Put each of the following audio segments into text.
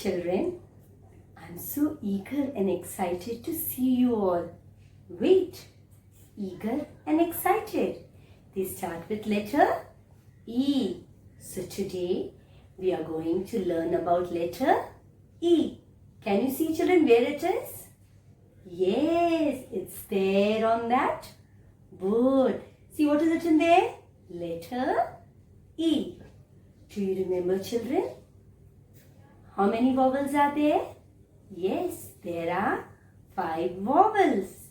children. I'm so eager and excited to see you all. Wait, eager and excited. They start with letter E. So today we are going to learn about letter E. Can you see, children, where it is? Yes, it's there on that board. See, what is it in there? Letter E. Do you remember, children? How many vowels are there? Yes, there are 5 vowels.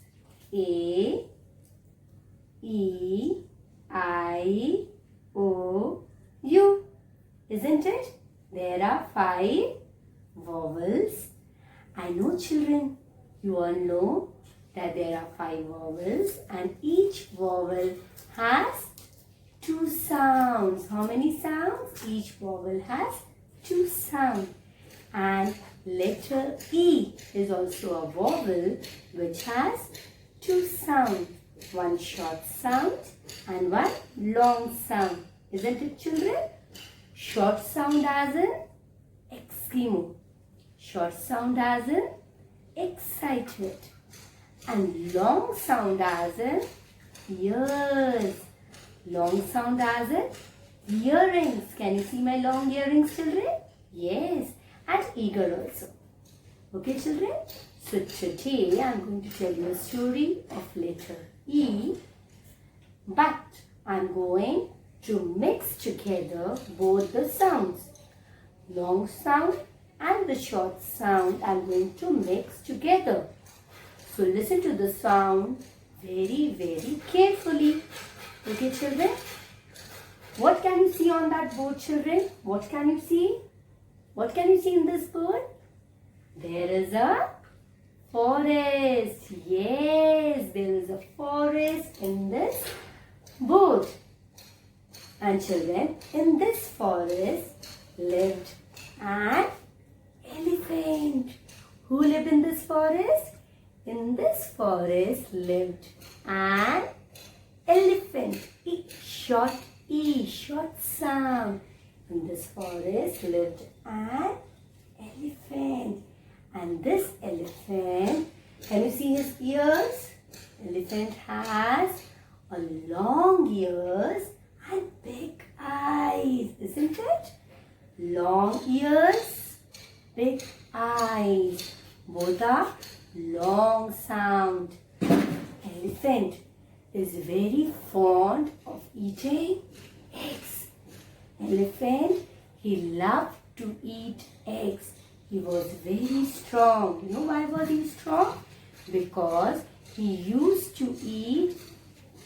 A, E, I, O, U. Isn't it? There are 5 vowels. I know, children, you all know that there are 5 vowels and each vowel has 2 sounds. How many sounds? Each vowel has 2 sounds. And letter E is also a vowel which has 2 sounds. One short sound and one long sound. Isn't it, children? Short sound as in Eskimo. Short sound as in excited. And long sound as in ears. Long sound as in earrings. Can you see my long earrings, children? Yes. And eager also. Okay, children? So today I am going to tell you a story of letter E. But I am going to mix together both the sounds. Long sound and the short sound I am going to mix together. So listen to the sound very, very carefully. Okay, children? What can you see on that board, children? What can you see? What can you see in this board? There is a forest. Yes, there is a forest in this board. And children, in this forest lived an elephant. Who lived in this forest? In this forest lived an elephant. Short E, short sound. In this forest lived an elephant. And this elephant, can you see his ears? Elephant has a long ears and big eyes, isn't it? Long ears, big eyes. Both are long sound. Elephant is very fond of eating eggs. Elephant, he loved to eat eggs. He was very strong. You know why was he strong? Because he used to eat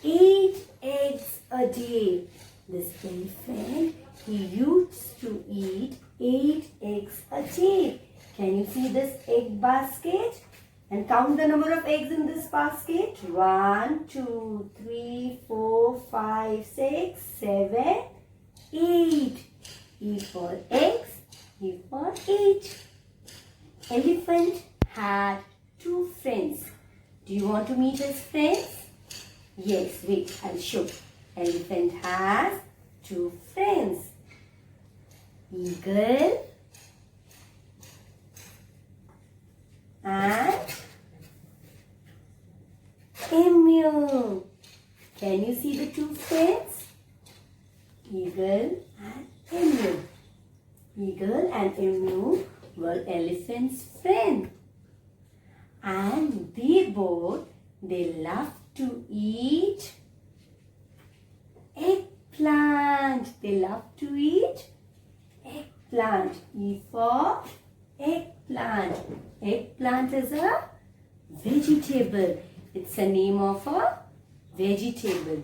8 eggs a day. This elephant, he used to eat 8 eggs a day. Can you see this egg basket? And count the number of eggs in this basket. 1, 2, 3, 4, 5, 6, 7, 8. E for eggs, E for 8. Elephant had 2 friends. Do you want to meet his friends? Yes, wait, I'll show. Elephant has 2 friends. Eagle and emu. Can you see the 2 friends? Eagle and emu. Eagle and emu were elephant's friends. And they love to eat eggplant. They love to eat eggplant. E for eggplant. Eggplant is a vegetable. It's a name of a vegetable.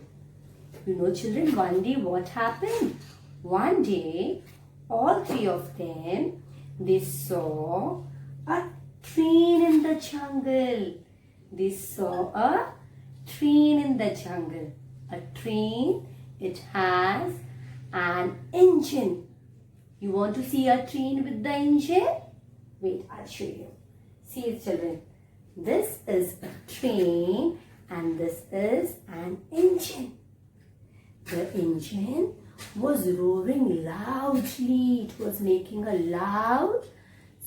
You know, children, one day what happened? One day, all 3 of them, they saw a train in the jungle. They saw a train in the jungle. A train, it has an engine. You want to see a train with the engine? Wait, I'll show you. See it, children. This is a train and this is an engine. The engine was roaring loudly. It was making a loud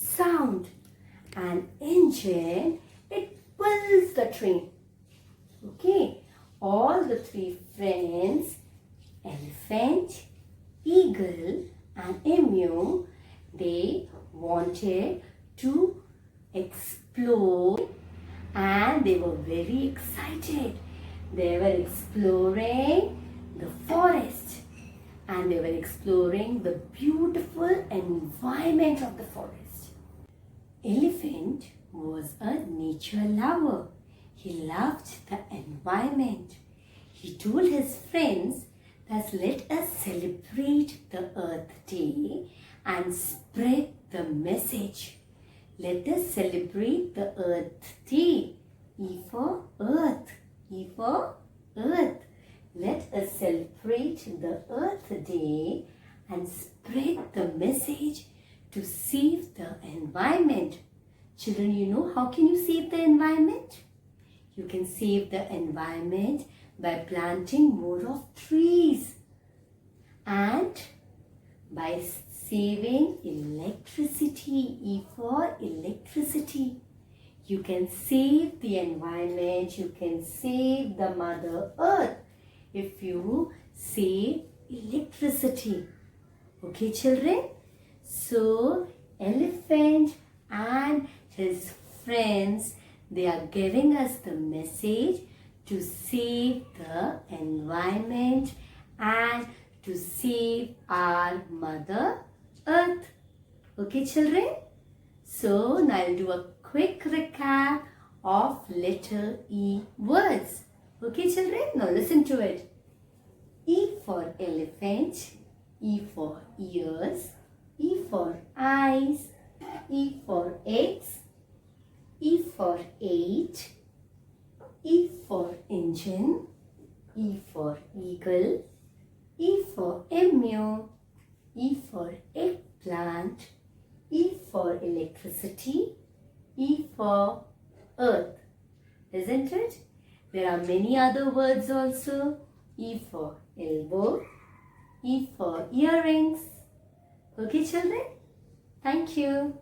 sound. An engine, it pulls the train. Okay, all the three friends, elephant, eagle and emu, they wanted to explore and they were very excited. They were exploring the forest and they were exploring the beautiful environment of the forest. Elephant was a nature lover. He loved the environment. He told his friends that let us celebrate the Earth Day and spread the message. Let us celebrate the Earth Day. E for Earth. E for Earth. Let us celebrate the Earth Day and spread the message to save the environment. Children, you know how can you save the environment? You can save the environment by planting more of trees and by saving electricity. E for electricity. You can save the environment, you can save the Mother Earth if you save electricity. Okay, children? So, elephant and his friends, they are giving us the message to save the environment and to save our Mother Earth. Okay, children? So, now I'll do a quick recap of letter E words. Okay, children? Now listen to it. E for elephant, E for ears, E for eyes, E for eggs, E for 8, E for engine, E for eagle, E for emu, E for eggplant, E for electricity, E for earth. Isn't it? There are many other words also. E for elbow, E for earrings. Okay, children? Thank you.